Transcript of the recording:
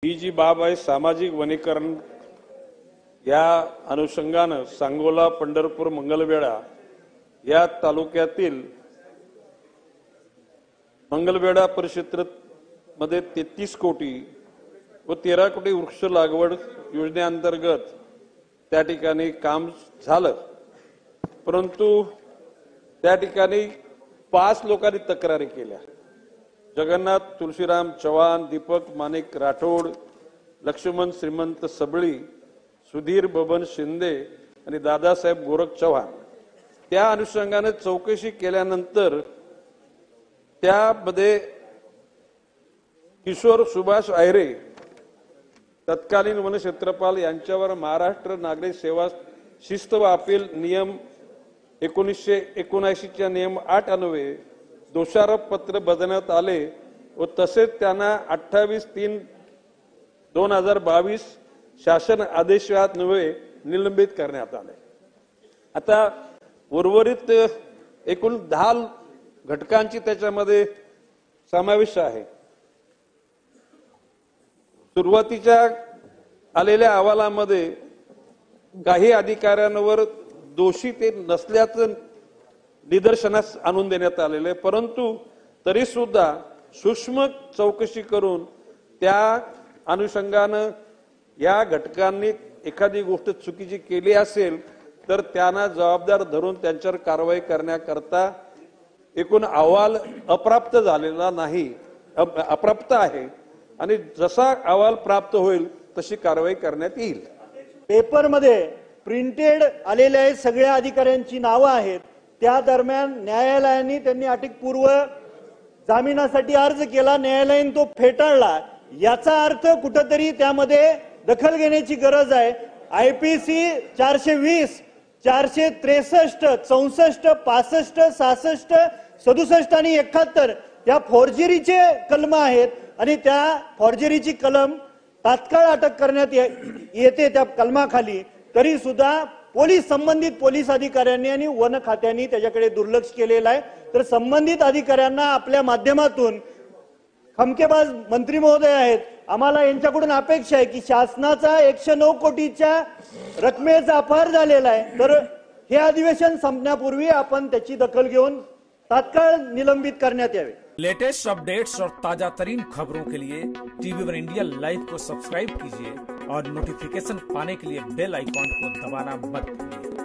ही जी बाब आहे सामाजिक वनीकरण या अनुषंगाने सांगोला, पंढरपूर, मंगलवेढा या तालुक्यातील मंगलवेढा परिक्षेत्रामध्ये 33 कोटी व 13 कोटी वृक्ष लागवड योजनेअंतर्गत त्या ठिकाणी काम झालं, परंतु त्या ठिकाणी 5 लोकांनी तक्रारी केल्या। जगन्नाथ तुलसीराम चव्हाण, दीपक माणिक राठोड, लक्ष्मण श्रीमंत सबळी, सुधीर बबन शिंदे आणि दादासाहेब गोरख चव्हाण। त्या अनुषंगाने चौकशी केल्यानंतर त्यामध्ये किशोर सुभाष आयरे तत्कालीन वनक्षेत्रपाल यांच्यावर महाराष्ट्र नागरिक सेवा शिस्त व अपील नियम 1979 च्या नियम 8 अन्वये दोषारोप पत्र बजावण्यात आले व तसेच त्यांना 28/3/2022 शासन आदेशान्वये निलंबित करण्यात आले। आता उर्वरित एकूण 10 घटकांची त्याच्यामध्ये समावेश आहे। सुरुवातीच्या आलेल्या अहवालामध्ये काही अधिकाऱ्यांवर दोषी ते नसल्याचं निदर्शनास आणून देण्यात आलेले, परंतु तरी सुद्धा सूक्ष्म चौकशी करून त्या अनुषंगाने या घटकांनी एखादी गोष्ट चुकीची केली असेल तर त्यांना जबाबदार धरून त्यांच्यावर कारवाई करण्याकरता एकूण अहवाल अप्राप्त झालेला नाही, अप्राप्त आहे आणि जसा अहवाल प्राप्त होईल तशी कारवाई करण्यात येईल। पेपरमध्ये प्रिंटेड आलेल्या आहे, सगळ्या अधिकाऱ्यांची नावे आहेत। त्या दरम्यान न्यायालयाने त्यांनी अटकपूर्व जामिनासाठी अर्ज केला, न्यायालयाने तो फेटाळला। याचा अर्थ कुठेतरी त्यामध्ये दखल घेण्याची गरज आहे। आयपीसी 420, 463, 64, 65, 66, 67 आणि 71 त्या फॉर्जरीचे कलम आहेत आणि त्या फॉर्जरीची कलम तात्काळ अटक करण्यात येते त्या कलमाखाली। तरी सुद्धा संबंधित पोलीस अधिकाऱ्यांनी आणि वन खात्याने त्याच्याकडे दुर्लक्ष केलेलं आहे। तर संबंधित अधिकाऱ्यांना आपल्या माध्यमातून खमकेबाज मंत्री महोदय आहेत, आम्हाला यांच्याकडून अपेक्षा आहे की शासनाचा 109 कोटीच्या रकमेचा अपहार झालेला आहे, तर हे अधिवेशन संपण्यापूर्वी आपण त्याची दखल घेऊन तात्काळ निलंबित करण्यात यावे। लेटेस्ट अपडेट्स और ताजा तरीन खबरों के लिए टीवी1 इंडिया लाइव को सब्सक्राइब कीजिए और नोटिफिकेशन पाने के लिए बेल आइकॉन को दबाना मत भूलिए।